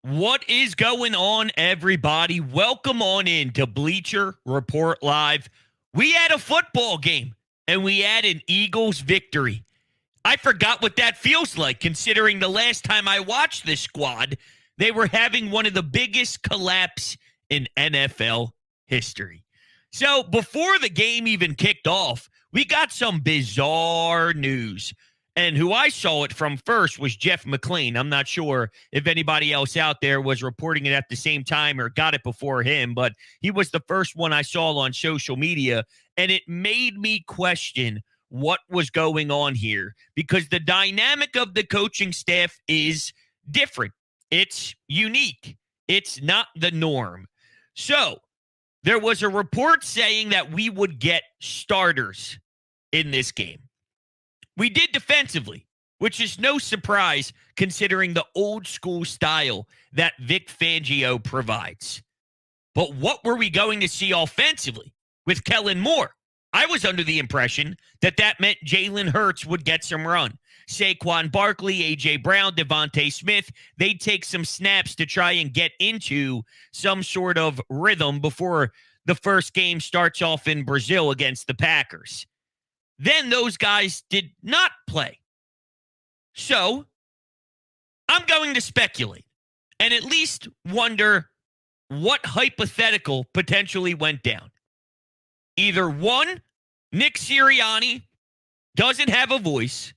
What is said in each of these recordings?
What is going on, everybody? Welcome on in to Bleacher Report Live. We had a football game, and we had an Eagles victory. I forgot what that feels like, considering the last time I watched this squad, they were having one of the biggest collapse in NFL history. So before the game even kicked off, we got some bizarre news. And who I saw it from first was Jeff McLean. I'm not sure if anybody else out there was reporting it at the same time or got it before him, but he was the first one I saw on social media. And it made me question what was going on here because the dynamic of the coaching staff is different. It's unique. It's not the norm. So there was a report saying that we would get starters in this game. We did defensively, which is no surprise considering the old school style that Vic Fangio provides. But what were we going to see offensively with Kellen Moore? I was under the impression that that meant Jalen Hurts would get some run. Saquon Barkley, A.J. Brown, Devontae Smith, they'd take some snaps to try and get into some sort of rhythm before the first game starts off in Brazil against the Packers. Then those guys did not play. So I'm going to speculate and at least wonder what hypothetical potentially went down. Either one, Nick Sirianni doesn't have a voice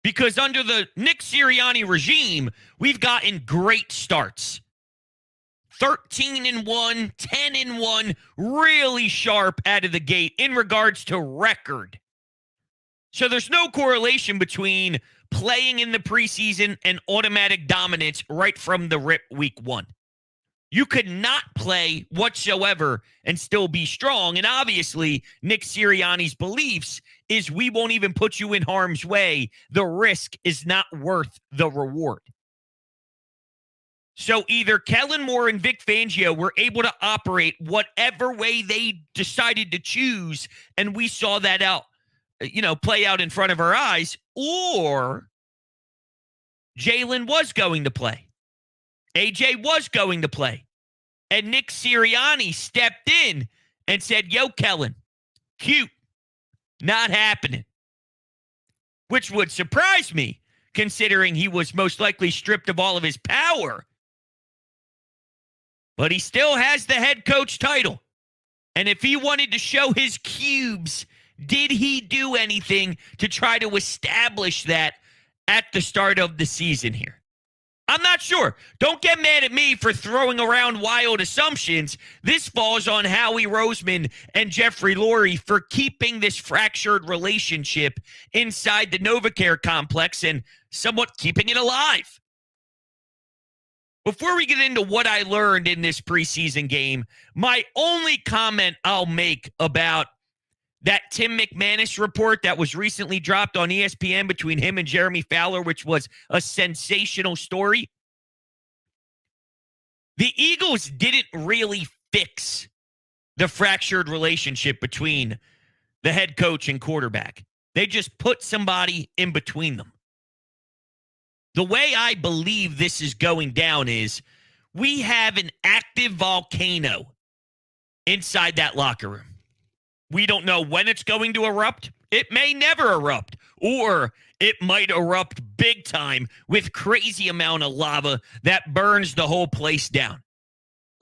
because under the Nick Sirianni regime, we've gotten great starts. 13-1, 10-1, really sharp out of the gate in regards to record. So there's no correlation between playing in the preseason and automatic dominance right from the rip week one. You could not play whatsoever and still be strong. And obviously, Nick Sirianni's beliefs is we won't even put you in harm's way. The risk is not worth the reward. So either Kellen Moore and Vic Fangio were able to operate whatever way they decided to choose, and we saw that play out in front of our eyes, or Jalen was going to play. AJ was going to play. And Nick Sirianni stepped in and said, yo, Kellen, cute, not happening. Which would surprise me, considering he was most likely stripped of all of his power. But he still has the head coach title. And if he wanted to show his cubes, did he do anything to try to establish that at the start of the season here? I'm not sure. Don't get mad at me for throwing around wild assumptions. This falls on Howie Roseman and Jeffrey Lurie for keeping this fractured relationship inside the NovaCare complex and somewhat keeping it alive. Before we get into what I learned in this preseason game, my only comment I'll make about that Tim McManus report that was recently dropped on ESPN between him and Jeremy Fowler, which was a sensational story. The Eagles didn't really fix the fractured relationship between the head coach and quarterback. They just put somebody in between them. The way I believe this is going down is we have an active volcano inside that locker room. We don't know when it's going to erupt. It may never erupt, or it might erupt big time with crazy amount of lava that burns the whole place down.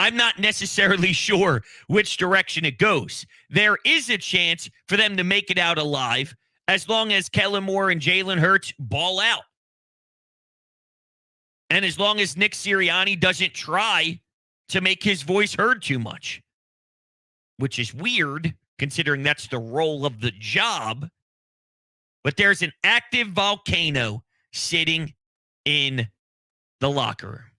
I'm not necessarily sure which direction it goes. There is a chance for them to make it out alive as long as Kellen Moore and Jalen Hurts ball out. And as long as Nick Sirianni doesn't try to make his voice heard too much, which is weird, considering that's the role of the job. But there's an active volcano sitting in the locker room.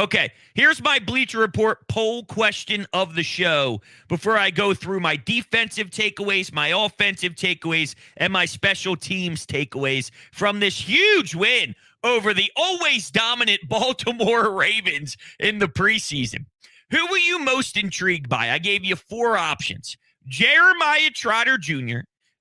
Okay, here's my Bleacher Report poll question of the show before I go through my defensive takeaways, my offensive takeaways, and my special teams takeaways from this huge win over the always dominant Baltimore Ravens in the preseason. Who were you most intrigued by? I gave you 4 options. Jeremiah Trotter Jr.,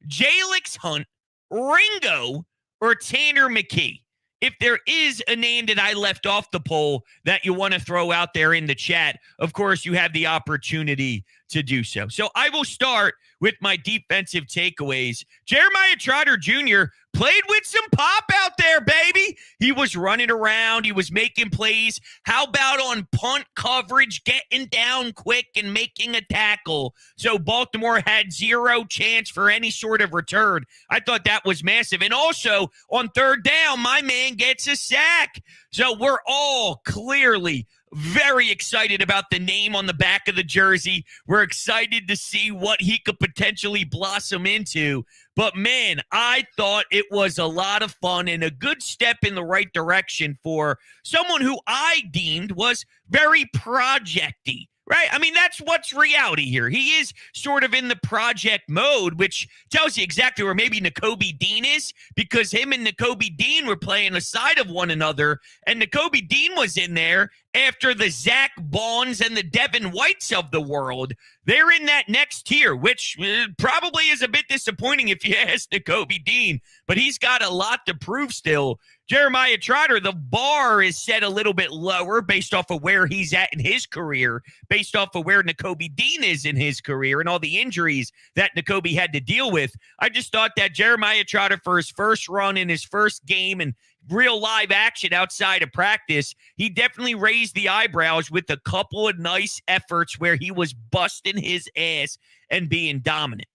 Jalix Hunt, Ringo, or Tanner McKee. if there is a name that I left off the poll that you want to throw out there in the chat, of course, you have the opportunity to do so. So I will start with my defensive takeaways. Jeremiah Trotter Jr. played with some pop out there, baby. He was running around. He was making plays. How about on punt coverage, getting down quick and making a tackle? So Baltimore had zero chance for any sort of return. I thought that was massive. And also on third down, my man gets a sack. So we're all clearly very excited about the name on the back of the jersey. We're excited to see what he could potentially blossom into. But, man, I thought it was a lot of fun and a good step in the right direction for someone who I deemed was very project-y. Right? I mean, that's what's reality here. He is sort of in the project mode, which tells you exactly where maybe Nakobe Dean is, because him and Nakobe Dean were playing aside of one another, and Nakobe Dean was in there after the Zach Bonds and the Devin Whites of the world. They're in that next tier, which probably is a bit disappointing if you ask Nakobe Dean, but he's got a lot to prove still. Jeremiah Trotter, the bar is set a little bit lower based off of where he's at in his career, based off of where Nakobe Dean is in his career and all the injuries that Nakobe had to deal with. I just thought that Jeremiah Trotter, for his first run in his first game and real live action outside of practice, he definitely raised the eyebrows with a couple of nice efforts where he was busting his ass and being dominant.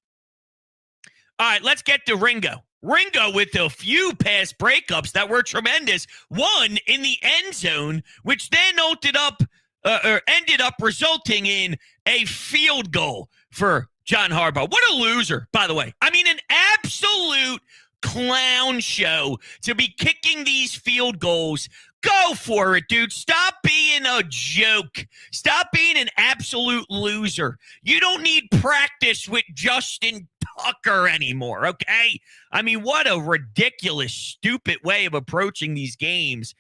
All right, let's get to Ringo. Ringo with a few pass breakups that were tremendous. One in the end zone, which then ended up resulting in a field goal for John Harbaugh. What a loser, by the way. I mean, an absolute clown show to be kicking these field goals. Go for it, dude. Stop being a joke. Stop being an absolute loser. You don't need practice with Justin Tucker anymore, okay? I mean, what a ridiculous, stupid way of approaching these games.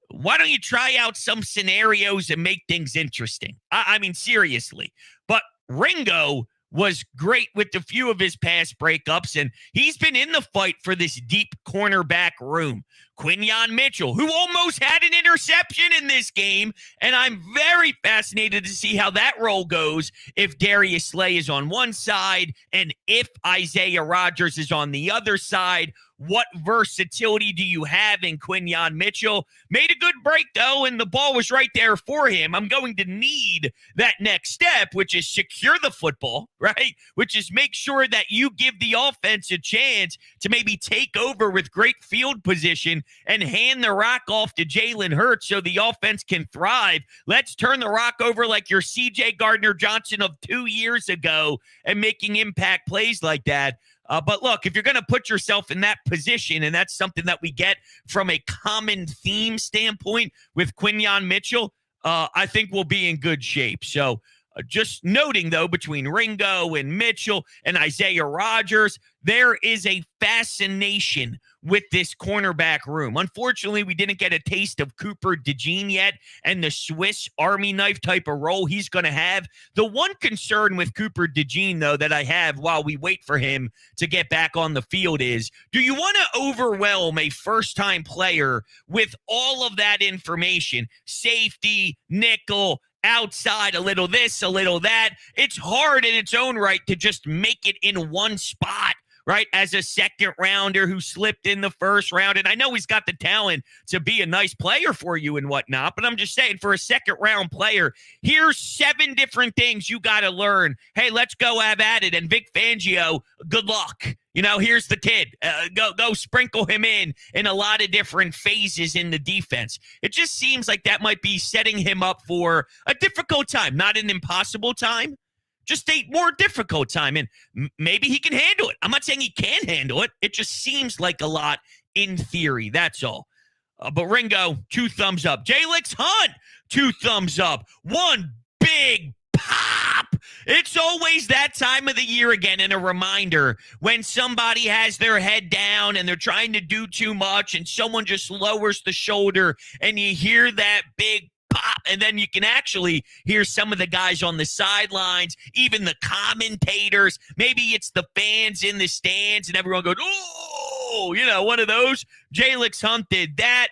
Why don't you try out some scenarios and make things interesting? I mean, seriously. But Ringo was great with a few of his pass breakups, and he's been in the fight for this deep cornerback room. Quinyon Mitchell, who almost had an interception in this game, and I'm very fascinated to see how that role goes if Darius Slay is on one side and if Isaiah Rodgers is on the other side. What versatility do you have in Quinyon Mitchell? Made a good break, though, and the ball was right there for him. I'm going to need that next step, which is secure the football, right? Which is make sure that you give the offense a chance to maybe take over with great field position and hand the rock off to Jalen Hurts so the offense can thrive. Let's turn the rock over like your C.J. Gardner-Johnson of 2 years ago and making impact plays like that. But look, if you're going to put yourself in that position, and that's something that we get from a common theme standpoint with Quinyon Mitchell, I think we'll be in good shape. So just noting, though, between Ringo and Mitchell and Isaiah Rodgers, there is a fascination with this cornerback room. Unfortunately, we didn't get a taste of Cooper DeJean yet and the Swiss Army knife type of role he's going to have. The one concern with Cooper DeJean, though, that I have while we wait for him to get back on the field is, do you want to overwhelm a first-time player with all of that information? Safety, nickel, outside, a little this, a little that. It's hard in its own right to just make it in one spot, right? As a second rounder who slipped in the first round. And I know he's got the talent to be a nice player for you and whatnot, but I'm just saying, for a second round player, here's 7 different things you got to learn. Hey, let's go have at it. And Vic Fangio, good luck. You know, here's the kid. Go sprinkle him in a lot of different phases in the defense. It just seems like that might be setting him up for a difficult time, not an impossible time, just a more difficult time. And maybe he can handle it. I'm not saying he can handle it. It just seems like a lot in theory. That's all. But Ringo, 2 thumbs up. Jalix Hunt, 2 thumbs up. One big pop. It's always that time of the year again, and a reminder when somebody has their head down and they're trying to do too much and someone just lowers the shoulder and you hear that big pop, and then you can actually hear some of the guys on the sidelines, even the commentators. Maybe it's the fans in the stands and everyone goes, oh, you know, one of those. Jalix Hunt did that.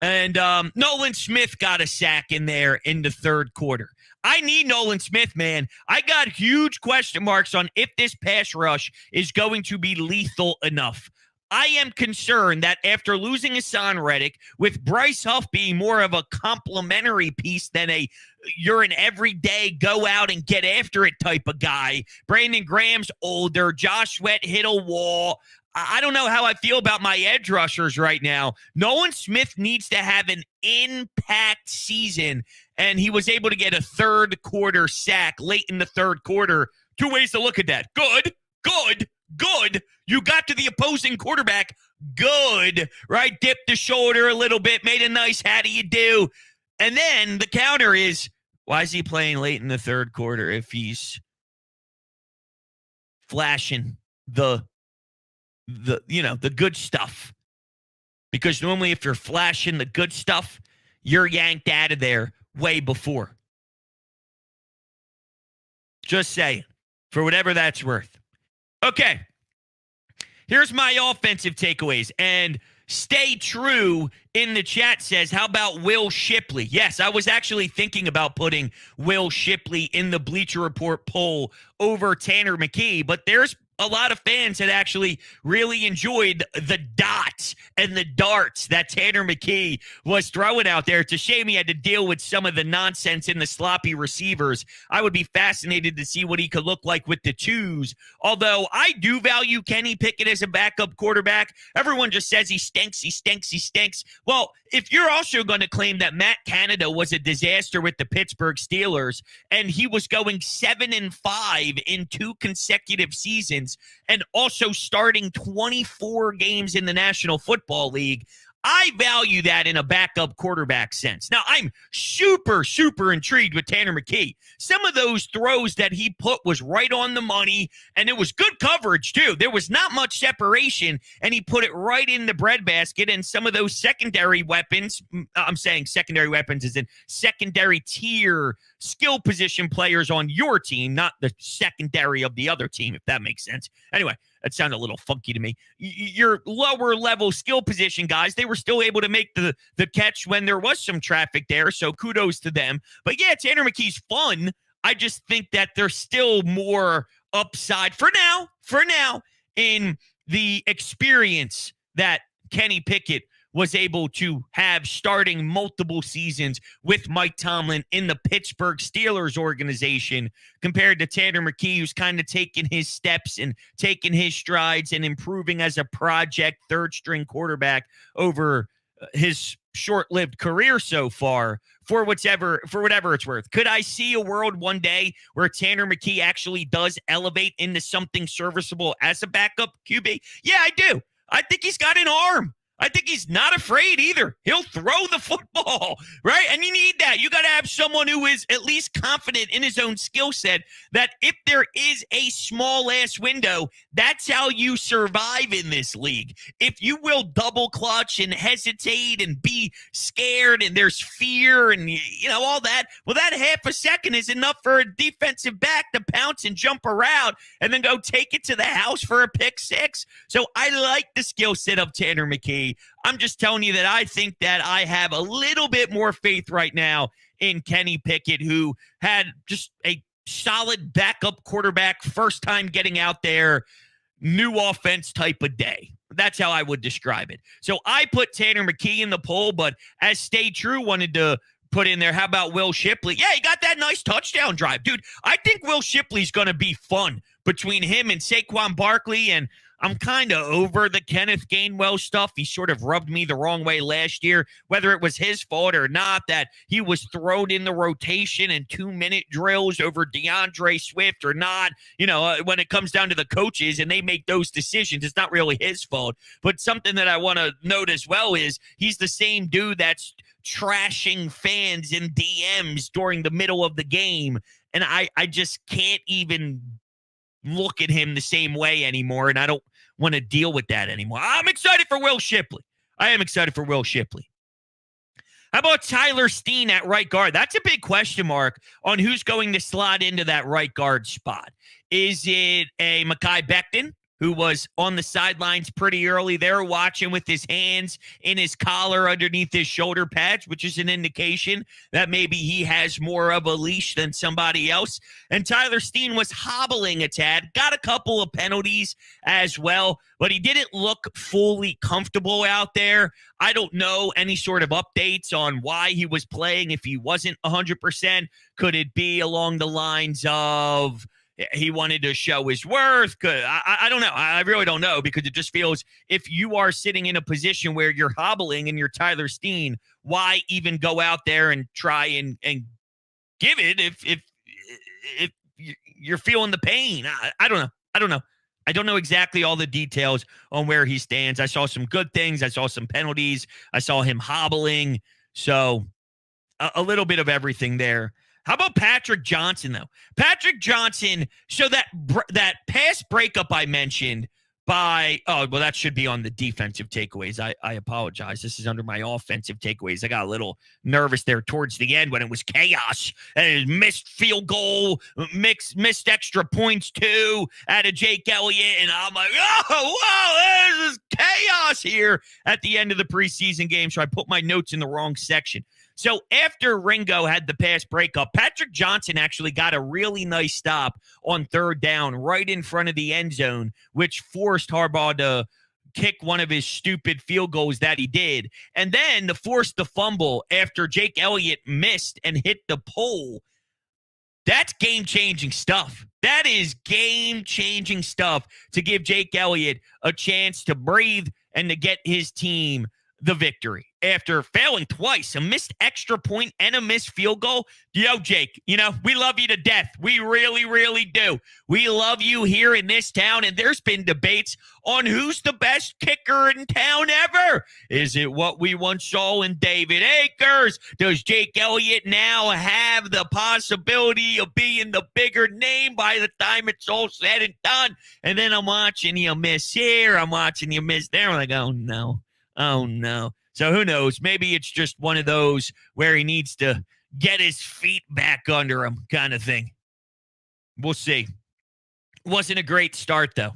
And Nolan Smith got a sack in there in the third quarter. I need Nolan Smith, man. I got huge question marks on if this pass rush is going to be lethal enough. I am concerned that after losing Hassan Reddick, with Bryce Huff being more of a complimentary piece than you're an everyday go out and get after it type of guy. Brandon Graham's older. Josh Sweat hit a wall. I don't know how I feel about my edge rushers right now. Nolan Smith needs to have an impact season, and he was able to get a third quarter sack late in the third quarter. Two ways to look at that. Good. You got to the opposing quarterback. Good, right? Dipped the shoulder a little bit, made a nice how do you do? And then the counter is, why is he playing late in the third quarter if he's flashing the good stuff? Because normally if you're flashing the good stuff, you're yanked out of there way before. Just saying, for whatever that's worth. Okay, here's my offensive takeaways. And Stay True in the chat says, how about Will Shipley? Yes, I was actually thinking about putting Will Shipley in the Bleacher Report poll over Tanner McKee, but there's a lot of fans that actually really enjoyed the dots and the darts that Tanner McKee was throwing out there. It's a shame he had to deal with some of the nonsense in the sloppy receivers. I would be fascinated to see what he could look like with the twos. Although I do value Kenny Pickett as a backup quarterback. Everyone just says he stinks. Well, if you're also going to claim that Matt Canada was a disaster with the Pittsburgh Steelers and he was going 7-5 in 2 consecutive seasons, and also starting 24 games in the National Football League, I value that in a backup quarterback sense. Now, I'm super intrigued with Tanner McKee. Some of those throws that he put was right on the money, and it was good coverage, too. There was not much separation, and he put it right in the breadbasket, and some of those secondary weapons, I'm saying secondary weapons as in secondary tier skill position players on your team, not the secondary of the other team, if that makes sense. Anyway, that sounded a little funky to me. Your lower level skill position guys, they were still able to make the catch when there was some traffic there, so kudos to them. But yeah, Tanner McKee's fun. I just think that there's still more upside for now in the experience that Kenny Pickett was able to have starting multiple seasons with Mike Tomlin in the Pittsburgh Steelers organization, compared to Tanner McKee, who's kind of taking his steps and taking his strides and improving as a project third-string quarterback over his short-lived career so far, for whatever it's worth. Could I see a world one day where Tanner McKee actually does elevate into something serviceable as a backup QB? Yeah, I do. I think he's got an arm. I think he's not afraid either. He'll throw the football, right? And you need that. You got to have someone who is at least confident in his own skill set, that if there is a small-ass window, that's how you survive in this league. If you will double clutch and hesitate and be scared and there's fear and, all that, well, that half a second is enough for a defensive back to pounce and jump around and then go take it to the house for a pick six. So I like the skill set of Tanner McKee. I'm just telling you that I think that I have a little bit more faith right now in Kenny Pickett, who had just a solid backup quarterback, first time getting out there, new offense type of day. That's how I would describe it. So I put Tanner McKee in the poll, but as Stay True wanted to put in there, how about Will Shipley? Yeah, he got that nice touchdown drive. Dude, I think Will Shipley's going to be fun between him and Saquon Barkley, and I'm kind of over the Kenneth Gainwell stuff. He sort of rubbed me the wrong way last year, whether it was his fault or not, that he was thrown in the rotation in 2-minute drills over DeAndre Swift or not. When it comes down to the coaches and they make those decisions, it's not really his fault. But something that I want to note as well is he's the same dude that's trashing fans in DMs during the middle of the game. And I just can't even look at him the same way anymore, and I don't want to deal with that anymore. I'm excited for Will Shipley. I am excited for Will Shipley. How about Tyler Steen at right guard? That's a big question mark on who's going to slot into that right guard spot. Is it a Mekhi Becton, who was on the sidelines pretty early. They were watching with his hands in his collar underneath his shoulder pads, which is an indication that maybe he has more of a leash than somebody else. And Tyler Steen was hobbling a tad, got a couple of penalties as well, but he didn't look fully comfortable out there. I don't know any sort of updates on why he was playing if he wasn't 100%. Could it be along the lines of he wanted to show his worth? I don't know. I really don't know, because it just feels, if you are sitting in a position where you're hobbling and you're Tyler Steen, why even go out there and try and give it if you're feeling the pain? I don't know. I don't know exactly all the details on where he stands. I saw some good things. I saw some penalties. I saw him hobbling. So a little bit of everything there. How about Patrick Johnson, though? Patrick Johnson, so that pass breakup I mentioned that should be on the defensive takeaways. I apologize. This is under my offensive takeaways. I got a little nervous there towards the end when it was chaos. And missed field goal, missed extra points too out of Jake Elliott. And I'm like, oh, wow, this is chaos here at the end of the preseason game. So I put my notes in the wrong section. So after Ringo had the pass breakup, Patrick Johnson actually got a really nice stop on third down right in front of the end zone, which forced Harbaugh to kick one of his stupid field goals that he did. And then to force the fumble after Jake Elliott missed and hit the pole. That's game-changing stuff. That is game-changing stuff to give Jake Elliott a chance to breathe and to get his team the victory. After failing twice, a missed extra point and a missed field goal. Yo, Jake, we love you to death. We really, really do. We love you here in this town, and there's been debates on who's the best kicker in town ever. Is it what we once saw in David Akers? Does Jake Elliott now have the possibility of being the bigger name by the time it's all said and done? And then I'm watching you miss here. I'm watching you miss there. I'm like, oh, no. Oh, no. So who knows? Maybe it's just one of those where he needs to get his feet back under him kind of thing. We'll see. Wasn't a great start, though.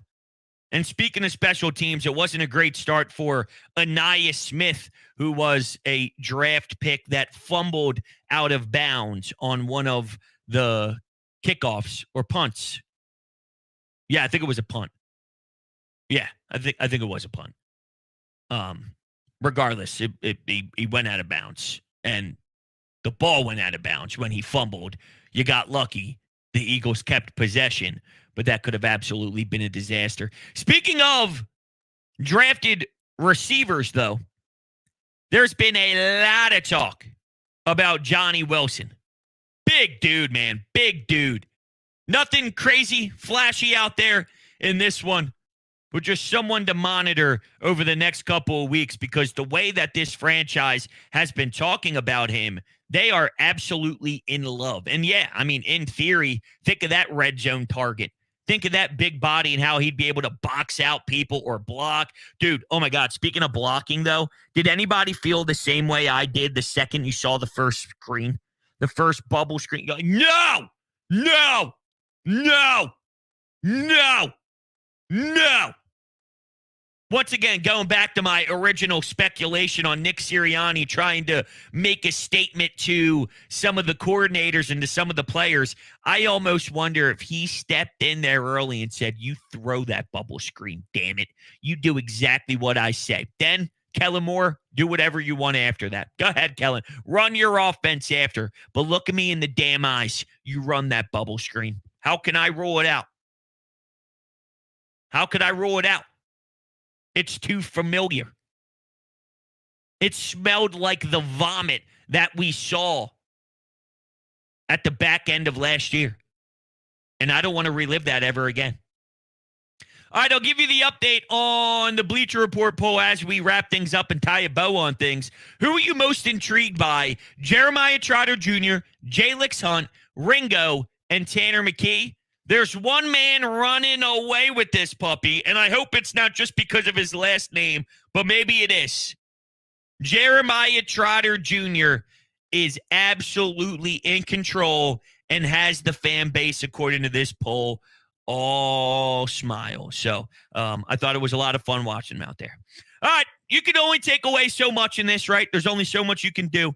And speaking of special teams, it wasn't a great start for Aniyah Smith, who was a draft pick that fumbled out of bounds on one of the kickoffs or punts. Yeah, I think it was a punt. Yeah, I think it was a punt. Regardless, he went out of bounds, and the ball went out of bounds when he fumbled. You got lucky. The Eagles kept possession, but that could have absolutely been a disaster. Speaking of drafted receivers, though, there's been a lot of talk about Johnny Wilson. Big dude, man. Big dude. Nothing crazy, flashy out there in this one, but just someone to monitor over the next couple of weeks, because the way that this franchise has been talking about him, they are absolutely in love. And yeah, I mean, in theory, think of that red zone target. Think of that big body and how he'd be able to box out people or block. Dude, oh my God, speaking of blocking, though, did anybody feel the same way I did the second you saw the first screen? The first bubble screen? You're like, no, no, no, no, no. Once again, going back to my original speculation on Nick Sirianni trying to make a statement to some of the coordinators and to some of the players, I almost wonder if he stepped in there early and said, you throw that bubble screen, damn it. You do exactly what I say. Then, Kellen Moore, do whatever you want after that. Go ahead, Kellen. Run your offense after. But look at me in the damn eyes. You run that bubble screen. How can I rule it out? How could I rule it out? It's too familiar. It smelled like the vomit that we saw at the back end of last year. And I don't want to relive that ever again. All right, I'll give you the update on the Bleacher Report poll as we wrap things up and tie a bow on things. Who are you most intrigued by? Jeremiah Trotter Jr., Jalix Hunt, Ringo, and Tanner McKee? There's one man running away with this puppy, and I hope it's not just because of his last name, but maybe it is. Jeremiah Trotter Jr. is absolutely in control and has the fan base, according to this poll, all smiles. So I thought it was a lot of fun watching them out there. All right, you can only take away so much in this, right? There's only so much you can do.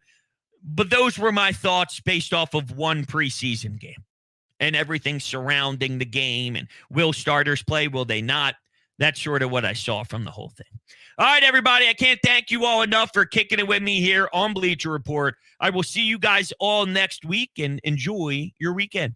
But those were my thoughts based off of one preseason game and everything surrounding the game. And will starters play? Will they not? That's sort of what I saw from the whole thing. All right, everybody, I can't thank you all enough for kicking it with me here on Bleacher Report. I will see you guys all next week, and enjoy your weekend.